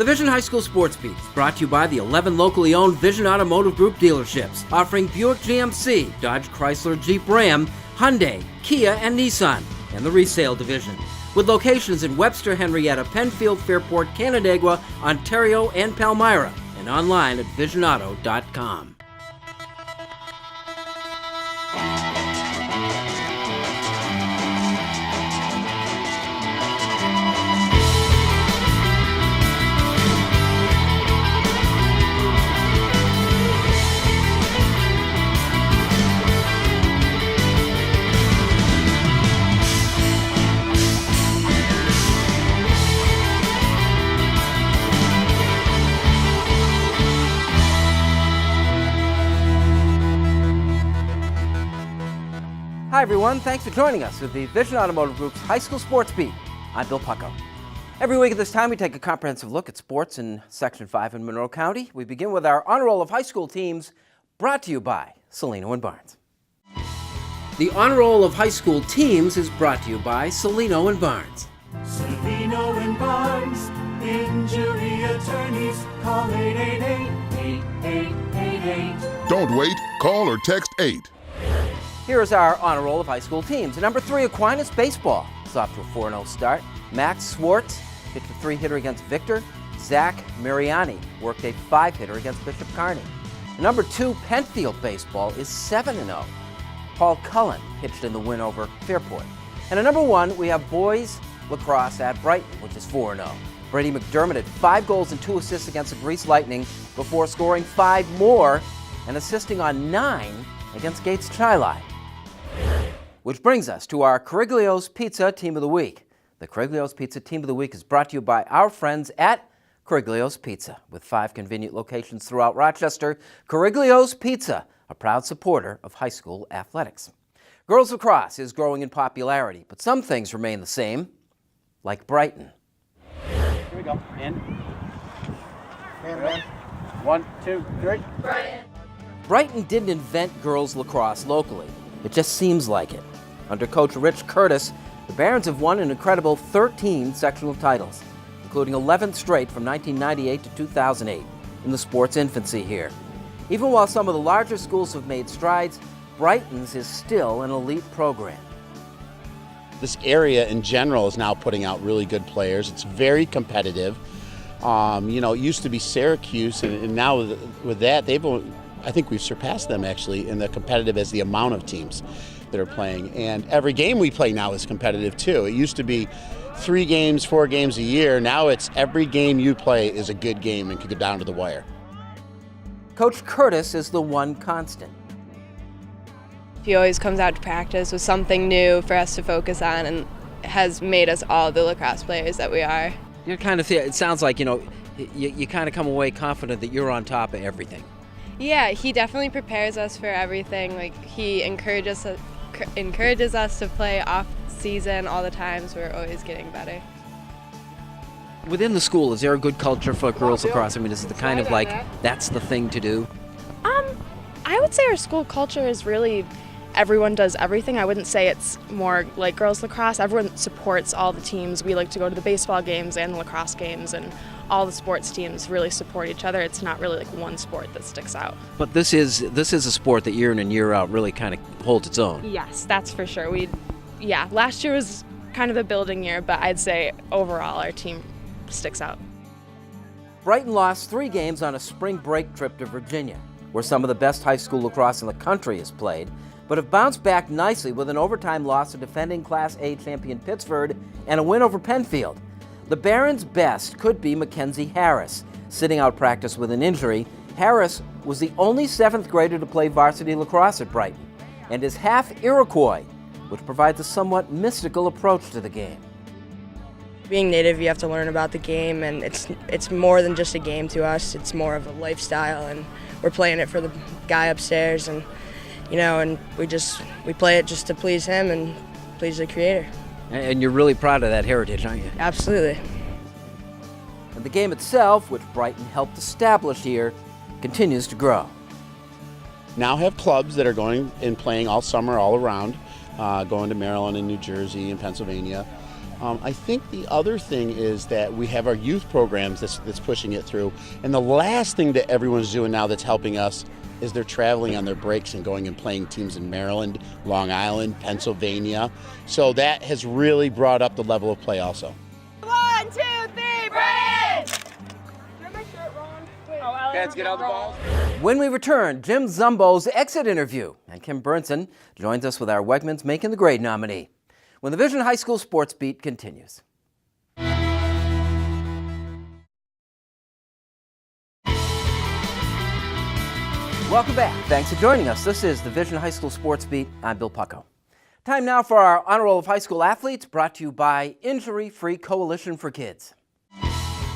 The Vision High School Sports Beat is brought to you by the 11 locally owned Vision Automotive Group dealerships, offering Buick GMC, Dodge Chrysler Jeep Ram, Hyundai, Kia, and Nissan, and the resale division, with locations in Webster, Henrietta, Penfield, Fairport, Canandaigua, Ontario, and Palmyra, and online at visionauto.com. Hi everyone, thanks for joining us with the Vision Automotive Group's High School Sports Beat. I'm Bill Pucko. Every week at this time we take a comprehensive look at sports in Section 5 in Monroe County. We begin with our Honor Roll of High School Teams, brought to you by Cellino and Barnes. The Honor Roll of High School Teams is brought to you by Cellino and Barnes. Cellino and Barnes, injury attorneys, call 888-8888. Don't wait, call or text 8. Here's our Honor Roll of High School Teams. Number 3, Aquinas Baseball is off to a 4-0 start. Max Swartz hit the 3-hitter against Victor. Zach Mariani worked a 5-hitter against Bishop Kearney. Number 2, Penfield Baseball is 7-0. Paul Cullen pitched in the win over Fairport. And at number 1, we have boys lacrosse at Brighton, which is 4-0. Brady McDermott had 5 goals and 2 assists against the Grease Lightning before scoring 5 more and assisting on 9 against Gates Chili. Which brings us to our Cariglio's Pizza Team of the Week. The Cariglio's Pizza Team of the Week is brought to you by our friends at Cariglio's Pizza. With 5 convenient locations throughout Rochester, Cariglio's Pizza, a proud supporter of high school athletics. Girls lacrosse is growing in popularity, but some things remain the same, like Brighton. Here we go. In. And 1, 2, 3. Brighton. Brighton didn't invent girls lacrosse locally. It just seems like it. Under coach Rich Curtis, the Barons have won an incredible 13 sectional titles, including 11 straight from 1998 to 2008 in the sport's infancy here. Even while some of the larger schools have made strides, Brighton's is still an elite program. This area in general is now putting out really good players. It's very competitive. It used to be Syracuse, and now with that, I think we've surpassed them actually in the competitive as the amount of teams that are playing. And every game we play now is competitive too. It used to be 3 games, 4 games a year. Now it's every game you play is a good game and could go down to the wire. Coach Curtis is the one constant. He always comes out to practice with something new for us to focus on and has made us all the lacrosse players that we are. You're it sounds like, you kind of come away confident that you're on top of everything. Yeah, he definitely prepares us for everything. Like, he encourages us to play off season all the time, so we're always getting better. Within the school, is there a good culture for girls lacrosse? I mean, is it the kind of that's the thing to do? I would say our school culture is really everyone does everything. I wouldn't say it's more like girls lacrosse. Everyone supports all the teams. We like to go to the baseball games and the lacrosse games, and all the sports teams really support each other. It's not really like one sport that sticks out. But this is a sport that year in and year out really kind of holds its own. Yes, that's for sure. Last year was kind of a building year, but I'd say overall our team sticks out. Brighton lost 3 games on a spring break trip to Virginia, where some of the best high school lacrosse in the country is played, but have bounced back nicely with an overtime loss to defending Class A champion Pittsford and a win over Penfield. The Barons' best could be Mackenzie Harris. Sitting out practice with an injury, Harris was the only 7th grader to play varsity lacrosse at Brighton and is half Iroquois, which provides a somewhat mystical approach to the game. Being Native, you have to learn about the game, and it's more than just a game to us. It's more of a lifestyle, and we're playing it for the guy upstairs, and we play it just to please him and please the Creator. And you're really proud of that heritage, aren't you? Absolutely. And the game itself, which Brighton helped establish here, continues to grow. Now have clubs that are going and playing all summer, all around, going to Maryland and New Jersey and Pennsylvania. I think the other thing is that we have our youth programs that's pushing it through. And the last thing that everyone's doing now that's helping us is they're traveling on their breaks and going and playing teams in Maryland, Long Island, Pennsylvania. So that has really brought up the level of play also. 1, 2, 3, Braves! Let's get out the balls. When we return, Jim Zumbo's exit interview, and Kim Bernsen joins us with our Wegmans Making the Grade nominee. When the Vision High School Sports Beat continues. Welcome back. Thanks for joining us. This is the Vision High School Sports Beat. I'm Bill Pucko. Time now for our Honor Roll of High School Athletes, brought to you by Injury Free Coalition for Kids.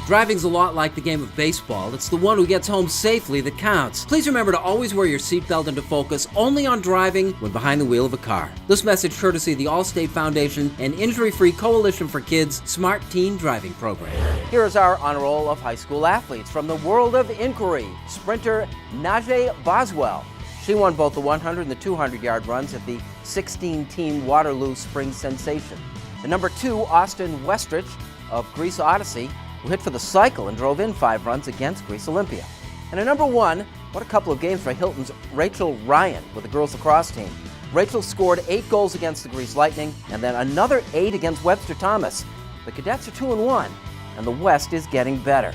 Driving's a lot like the game of baseball. It's the one who gets home safely that counts. Please remember to always wear your seatbelt and to focus only on driving when behind the wheel of a car. This message courtesy of the Allstate Foundation and Injury Free Coalition for Kids Smart Teen Driving Program. Here is our Honor Roll of High School Athletes. From the world of inquiry, sprinter Najee Boswell. She won both the 100 and the 200-yard runs at the 16-team Waterloo Spring Sensation. The number 2, Austin Westrich of Greece Odyssey, who hit for the cycle and drove in 5 runs against Greece Olympia. And at number 1, what a couple of games for Hilton's Rachel Ryan with the girls lacrosse team. Rachel scored 8 goals against the Greece Lightning and then another 8 against Webster Thomas. The Cadets are 2-1, and the West is getting better.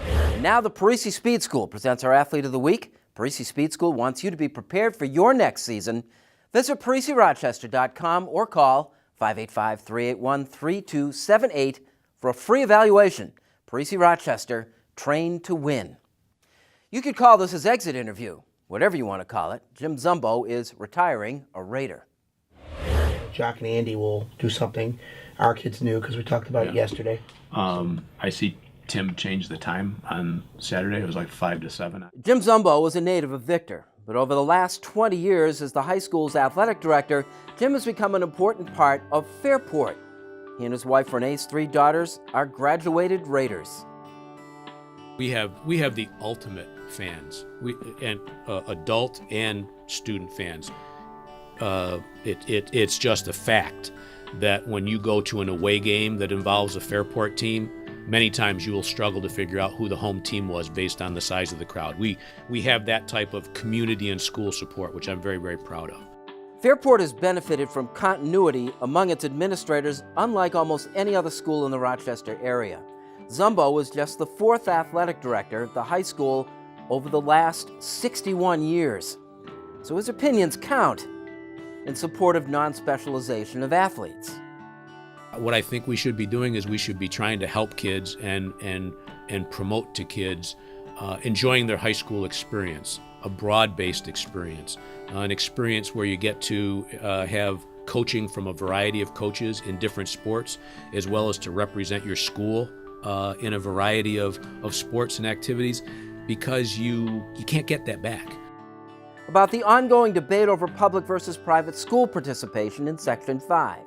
And now the Parisi Speed School presents our Athlete of the Week. Parisi Speed School wants you to be prepared for your next season. Visit ParisiRochester.com or call 585-381-3278 for a free evaluation. Parisi Rochester, trained to win. You could call this his exit interview, whatever you want to call it. Jim Zumbo is retiring a Raider. Jock and Andy will do something our kids knew because we talked about it yesterday. I see Tim change the time on Saturday. It was like 5 to 7. Jim Zumbo was a native of Victor, but over the last 20 years as the high school's athletic director, Jim has become an important part of Fairport. He and his wife Renee's 3 daughters are graduated Raiders. We have the ultimate fans, adult and student fans. It's just a fact that when you go to an away game that involves a Fairport team, many times you will struggle to figure out who the home team was based on the size of the crowd. We have that type of community and school support, which I'm very, very proud of. Fairport has benefited from continuity among its administrators, unlike almost any other school in the Rochester area. Zumbo was just the 4th athletic director at the high school over the last 61 years. So his opinions count in support of non-specialization of athletes. What I think we should be doing is we should be trying to help kids and promote to kids enjoying their high school experience, a broad-based experience, an experience where you get to have coaching from a variety of coaches in different sports, as well as to represent your school in a variety of sports and activities, because you can't get that back. About the ongoing debate over public versus private school participation in Section 5.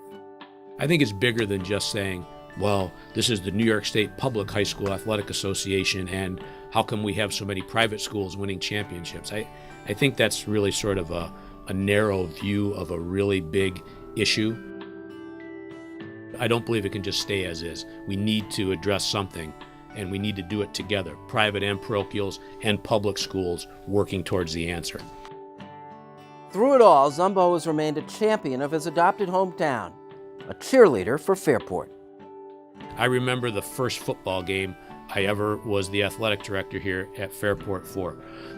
I think it's bigger than just saying, well, this is the New York State Public High School Athletic Association, and how come we have so many private schools winning championships? I think that's really sort of a narrow view of a really big issue. I don't believe it can just stay as is. We need to address something, and we need to do it together, private and parochials and public schools working towards the answer. Through it all, Zumbo has remained a champion of his adopted hometown, a cheerleader for Fairport. I remember the first football game I ever was the athletic director here at Fairport for.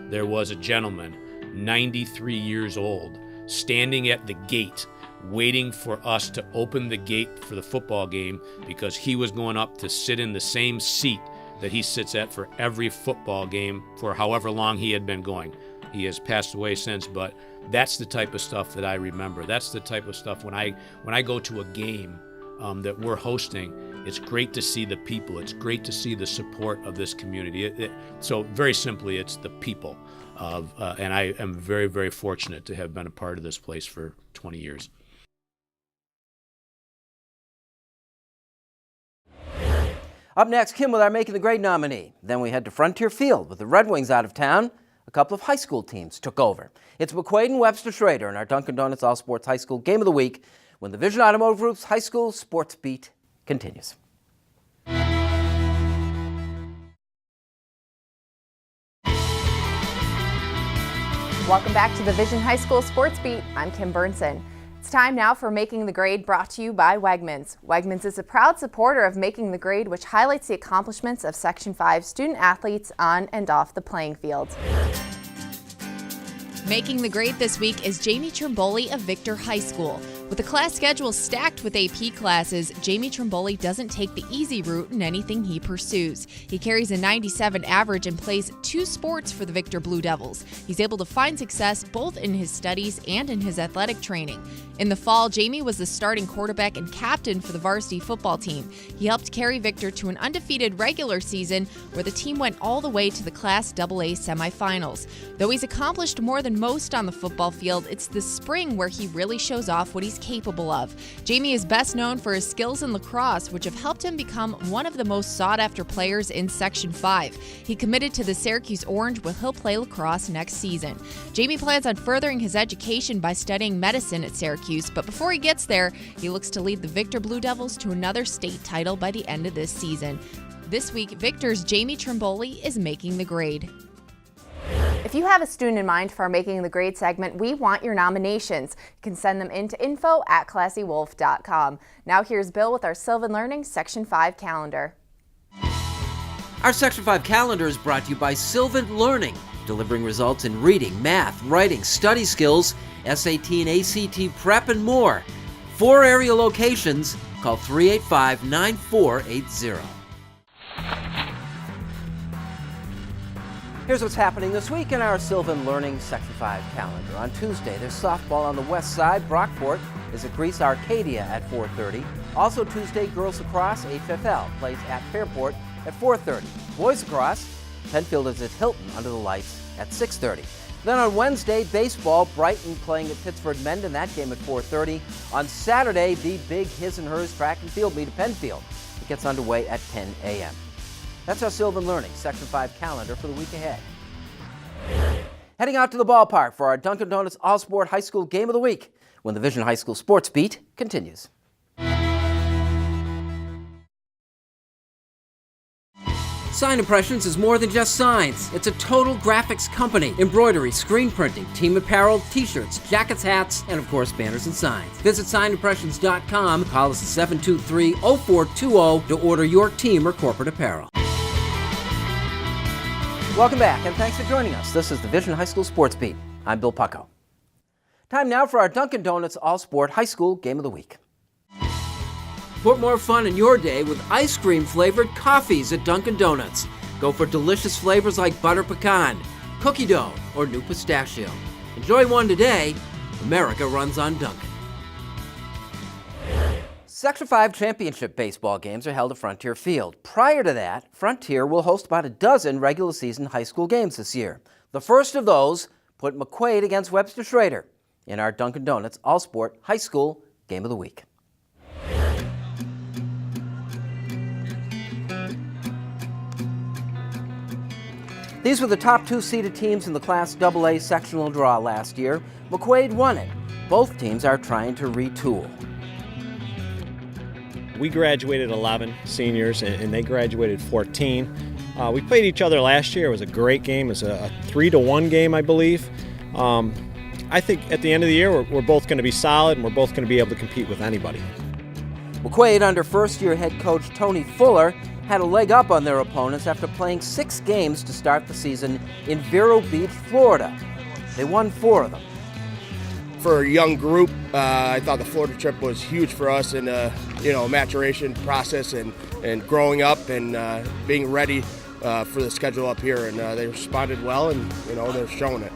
There was a gentleman, 93 years old, standing at the gate, waiting for us to open the gate for the football game because he was going up to sit in the same seat that he sits at for every football game for however long he had been going. He has passed away since, but that's the type of stuff that I remember. That's the type of stuff when I go to a game that we're hosting, it's great to see the people. It's great to see the support of this community. So very simply, it's the people. And I am very, very fortunate to have been a part of this place for 20 years. Up next, Kim with our Making the Grade nominee. Then we head to Frontier Field with the Red Wings out of town. A couple of high school teams took over. It's McQuaid and Webster Schrader in our Dunkin' Donuts All Sports High School Game of the Week when the Vision Automotive Group's high school sports beat continues. Welcome back to the Vision High School Sports Beat. I'm Kim Burnson. It's time now for Making the Grade, brought to you by Wegmans. Wegmans is a proud supporter of Making the Grade, which highlights the accomplishments of Section 5 student athletes on and off the playing field. Making the grade this week is Jamie Trimboli of Victor High School. With a class schedule stacked with AP classes, Jamie Trimboli doesn't take the easy route in anything he pursues. He carries a 97 average and plays 2 sports for the Victor Blue Devils. He's able to find success both in his studies and in his athletic training. In the fall, Jamie was the starting quarterback and captain for the varsity football team. He helped carry Victor to an undefeated regular season where the team went all the way to the Class AA semifinals. Though he's accomplished more than most on the football field, it's the spring where he really shows off what he's capable of. Jamie is best known for his skills in lacrosse, which have helped him become one of the most sought-after players in Section 5. He committed to the Syracuse Orange, where he'll play lacrosse next season. Jamie plans on furthering his education by studying medicine at Syracuse, but before he gets there, he looks to lead the Victor Blue Devils to another state title by the end of this season. This week, Victor's Jamie Trimboli is making the grade. If you have a student in mind for our Making the Grade segment, we want your nominations. You can send them in to info@classywolf.com. Now here's Bill with our Sylvan Learning Section 5 calendar. Our Section 5 calendar is brought to you by Sylvan Learning, delivering results in reading, math, writing, study skills, SAT and ACT prep, and more. 4 area locations. Call 385-9480. Here's what's happening this week in our Sylvan Learning Section 5 calendar. On Tuesday, there's softball on the west side. Brockport is at Greece Arcadia at 4:30. Also Tuesday, girls lacrosse, HFL, plays at Fairport at 4:30. Boys lacrosse, Penfield is at Hilton under the lights at 6:30. Then on Wednesday, baseball, Brighton playing at Pittsford Mendon, that game at 4:30. On Saturday, the big his and hers track and field meet at Penfield. It gets underway at 10 a.m. That's our Sylvan Learning Section 5 calendar for the week ahead. Heading out to the ballpark for our Dunkin' Donuts All-Sport High School Game of the Week when the Vision High School Sports Beat continues. Sign Impressions is more than just signs. It's a total graphics company. Embroidery, screen printing, team apparel, t-shirts, jackets, hats, and of course banners and signs. Visit signimpressions.com. Call us at 723-0420 to order your team or corporate apparel. Welcome back, and thanks for joining us. This is the Vision High School Sports Beat. I'm Bill Pucko. Time now for our Dunkin' Donuts All-Sport High School Game of the Week. Put more fun in your day with ice cream-flavored coffees at Dunkin' Donuts. Go for delicious flavors like butter pecan, cookie dough, or new pistachio. Enjoy one today. America runs on Dunkin'. Section 5 championship baseball games are held at Frontier Field. Prior to that, Frontier will host about a dozen regular season high school games this year. The first of those put McQuaid against Webster Schrader in our Dunkin' Donuts All-Sport High School Game of the Week. These were the top 2 seeded teams in the Class AA sectional draw last year. McQuaid won it. Both teams are trying to retool. We graduated 11 seniors, and they graduated 14. We played each other last year. It was a great game. It was a 3-1 game, I believe. I think at the end of the year, we're both going to be solid, and we're both going to be able to compete with anybody. McQuaid, under first-year head coach Tony Fuller, had a leg up on their opponents after playing 6 games to start the season in Vero Beach, Florida. They won 4 of them. For a young group, I thought the Florida trip was huge for us in maturation process and growing up and being ready for the schedule up here. And they responded well, and they're showing it.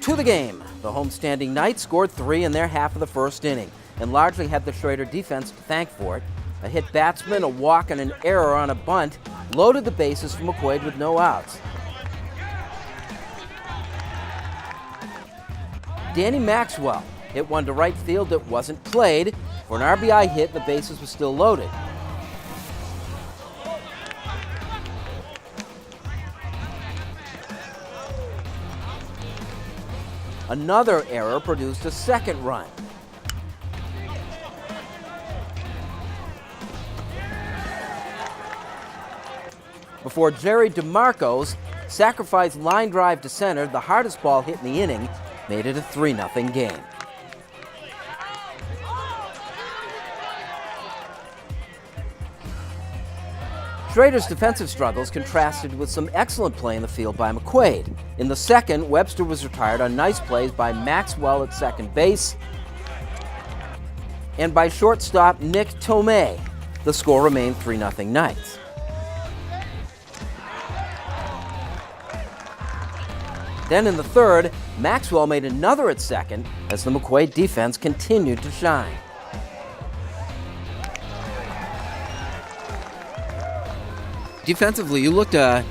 To the game, the homestanding Knights scored 3 in their half of the first inning and largely had the Schrader defense to thank for it. A hit batsman, a walk, and an error on a bunt loaded the bases for McQuaid with no outs. Danny Maxwell hit one to right field that wasn't played. For an RBI hit, the bases were still loaded. Another error produced a second run. before Jerry DeMarco's sacrifice line drive to center, the hardest ball hit in the inning, made it a 3-0 game. Schrader's defensive struggles contrasted with some excellent play in the field by McQuaid. In the second, Webster was retired on nice plays by Maxwell at second base and by shortstop Nick Tomei. The score remained 3-0 Knights. Then in the third, Maxwell made another at second as the McQuaid defense continued to shine. Defensively, you looked, the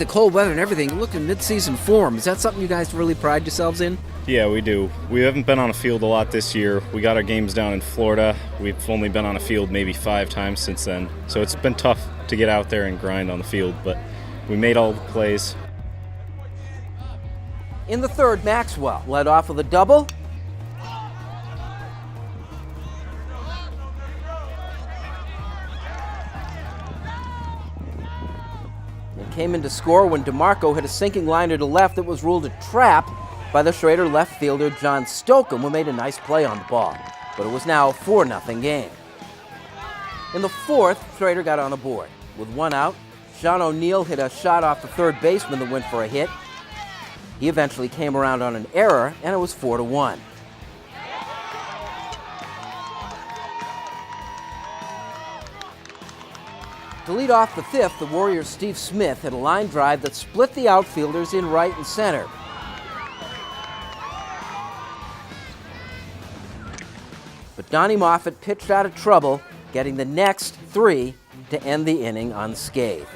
cold weather and everything, you looked in mid-season form. Is that something you guys really pride yourselves in? Yeah, we do. We haven't been on a field a lot this year. We got our games down in Florida. We've only been on a field maybe 5 times since then. So it's been tough to get out there and grind on the field, but we made all the plays. In the third, Maxwell led off with a double. And came in to score when DeMarco hit a sinking liner to left that was ruled a trap by the Schrader left fielder John Stokeham, who made a nice play on the ball. But it was now a 4-0 game. In the fourth, Schrader got on the board. With one out, Sean O'Neill hit a shot off the third baseman that went for a hit. He eventually came around on an error, and it was 4-1. To lead off the fifth, the Warriors' Steve Smith hit a line drive that split the outfielders in right and center. But Donnie Moffitt pitched out of trouble, getting the next 3 to end the inning unscathed.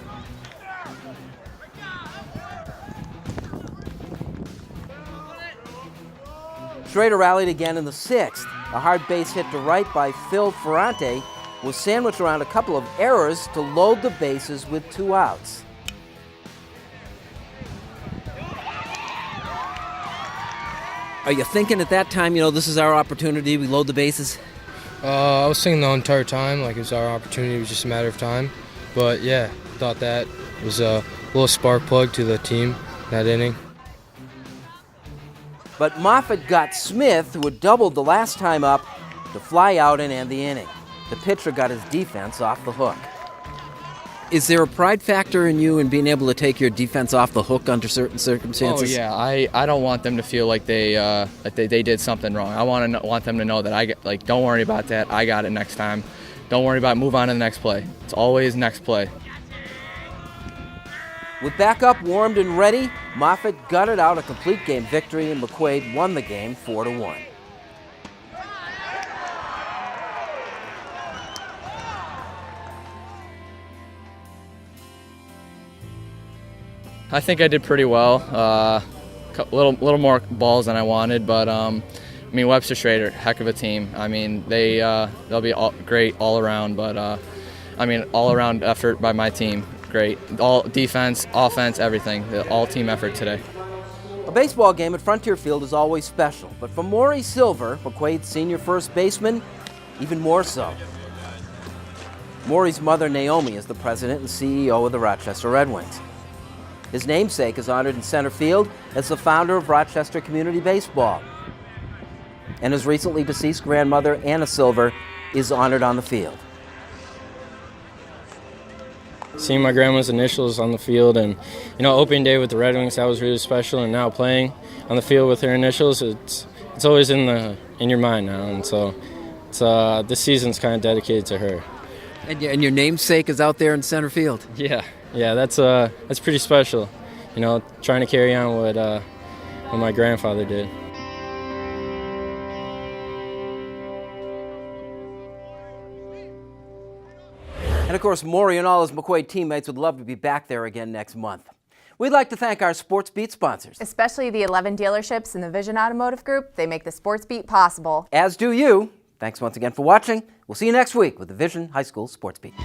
Schrader rallied again in the sixth. A hard base hit to right by Phil Ferrante was sandwiched around a couple of errors to load the bases with 2 outs. Are you thinking at that time, this is our opportunity, we load the bases? I was thinking the entire time, like it was our opportunity, it was just a matter of time. But yeah, thought that was a little spark plug to the team that inning. But Moffitt got Smith, who had doubled the last time up, to fly out and end the inning. The pitcher got his defense off the hook. Is there a pride factor in you in being able to take your defense off the hook under certain circumstances? Oh yeah, I don't want them to feel like they did something wrong. I want them to know that don't worry about that. I got it next time. Don't worry about it. Move on to the next play. It's always next play. With backup warmed and ready, Moffitt gutted out a complete game victory, and McQuaid won the game 4-1. I think I did pretty well. A little more balls than I wanted, but Webster Schrader, heck of a team. They'll be great all around, but all around effort by my team. Great. All defense, offense, everything. All team effort today. A baseball game at Frontier Field is always special, but for Maury Silver, McQuaid's senior first baseman, even more so. Maury's mother, Naomi, is the president and CEO of the Rochester Red Wings. His namesake is honored in center field as the founder of Rochester Community Baseball. And his recently deceased grandmother, Anna Silver, is honored on the field. Seeing my grandma's initials on the field and, opening day with the Red Wings, that was really special. And now playing on the field with her initials, it's always in your mind now. And so this season's kind of dedicated to her. And your namesake is out there in center field. Yeah, that's pretty special. Trying to carry on what my grandfather did. And of course, Maury and all his McQuaid teammates would love to be back there again next month. We'd like to thank our Sports Beat sponsors. Especially the 11 dealerships in the Vision Automotive Group. They make the Sports Beat possible. As do you. Thanks once again for watching. We'll see you next week with the Vision High School Sports Beat.